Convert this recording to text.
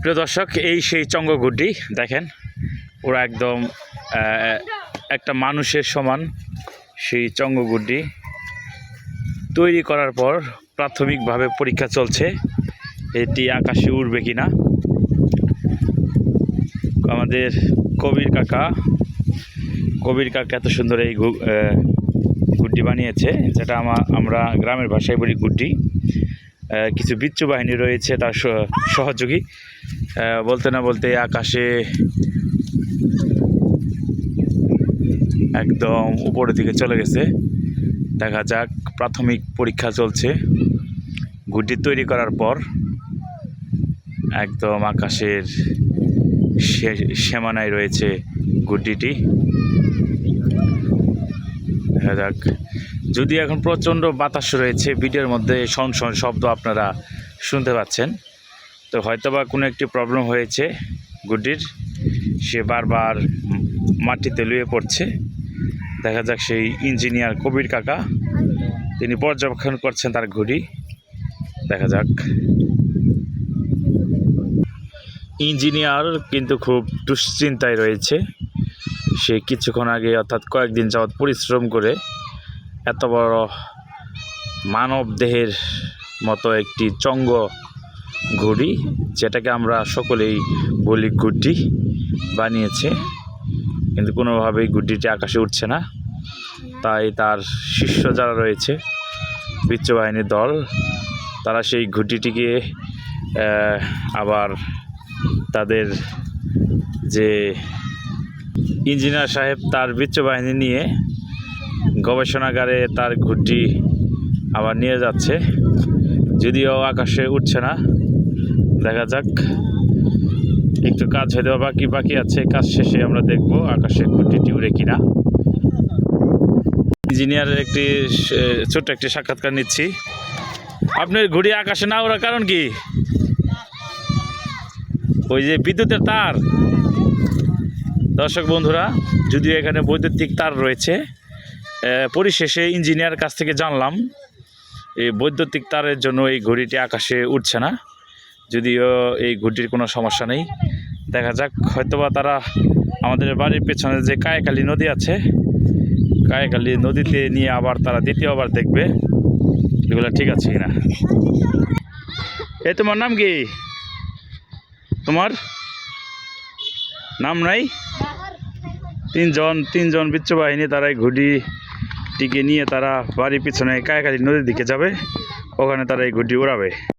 প্রিয় দর্শক, এই সেই চঙ্গগুড্ডি দেখেন, ওরা একদম একটা মানুষের সমান। সেই চঙ্গগুড্ডি তৈরি করার পর প্রাথমিকভাবে পরীক্ষা চলছে এটি আকাশে উড়বে কিনা। আমাদের কবির কাকা এত সুন্দর এই গুড্ডি বানিয়েছে, যেটা আমরা গ্রামের ভাষায় বলি গুড্ডি। কিছু বিচ্ছু বাহিনী রয়েছে তার সহযোগী। বলতে না বলতে আকাশে একদম উপরের দিকে চলে গেছে। দেখা যাক, প্রাথমিক পরীক্ষা চলছে। গুড্ডি তৈরি করার পর একদম আকাশের সীমানায় রয়েছে গুড্ডিটি। দেখা যাক, যদি এখন প্রচণ্ড বাতাস রয়েছে, ভিডিওর মধ্যে শন শব্দ আপনারা শুনতে পাচ্ছেন, তো হয়তোবা কোনো একটি প্রবলেম হয়েছে গুড্ডির, সে বারবার মাটিতে লুয়ে পড়ছে। দেখা যাক, সেই ইঞ্জিনিয়ার কবির কাকা তিনি পর্যবেক্ষণ করছেন তার ঘুড়ি। দেখা যাক, ইঞ্জিনিয়ার কিন্তু খুব দুশ্চিন্তায় রয়েছে। সে কিছুক্ষণ আগে, অর্থাৎ কয়েকদিন যাবৎ পরিশ্রম করে এত বড় মানব দেহের মতো একটি চঙ্গ ঘুড়ি, যেটাকে আমরা সকলেই বলি গুড্ডি, বানিয়েছে, কিন্তু কোনোভাবেই গুড্ডিটি আকাশে উঠছে না। তাই তার শিষ্য যারা রয়েছে, বিচ্ছু বাহিনীর দল, তারা সেই গুড্ডিটিকে আবার তাদের যে ইঞ্জিনিয়ার সাহেব, তার বিচ্ছু বাহিনী নিয়ে গবেষণাগারে তার গুড্ডি আবার নিয়ে যাচ্ছে, যদিও আকাশে উঠছে না। দেখা যাক, একটু কাজ হয়তো বাকি আছে, কাজ শেষে আমরা দেখব আকাশে গুড্ডিটি উড়ে কিনা। ইঞ্জিনিয়ারের ছোট্ট একটি সাক্ষাৎকার নিচ্ছি। আপনার ঘুড়ি আকাশে না ওড়ার কারণ কি? ওই যে বিদ্যুতের তার। দর্শক বন্ধুরা, যদিও এখানে বৈদ্যুতিক তার রয়েছে, পরিশেষে ইঞ্জিনিয়ার কাছ থেকে জানলাম এই বৈদ্যুতিক তারের জন্য এই ঘড়িটি আকাশে উঠছে না। যদিও এই ঘড়িটির কোনো সমস্যা নেই। দেখা যাক, হয়তোবা তারা আমাদের বাড়ির পেছনে যে কায়েকালী নদী আছে, কায়েকালী নদীতে নিয়ে আবার তারা দ্বিতীয়বার দেখবে এগুলো ঠিক আছে কিনা। তোমার নাম কি? তোমার নাম নাই? তিনজন বিচ্ছু বাহিনী, তারা এই ঘুড়িটিকে নিয়ে তারা বাড়ির পিছনে কায়েকালী নদীর দিকে যাবে, ওখানে তারা এই ঘুড়ি উড়াবে।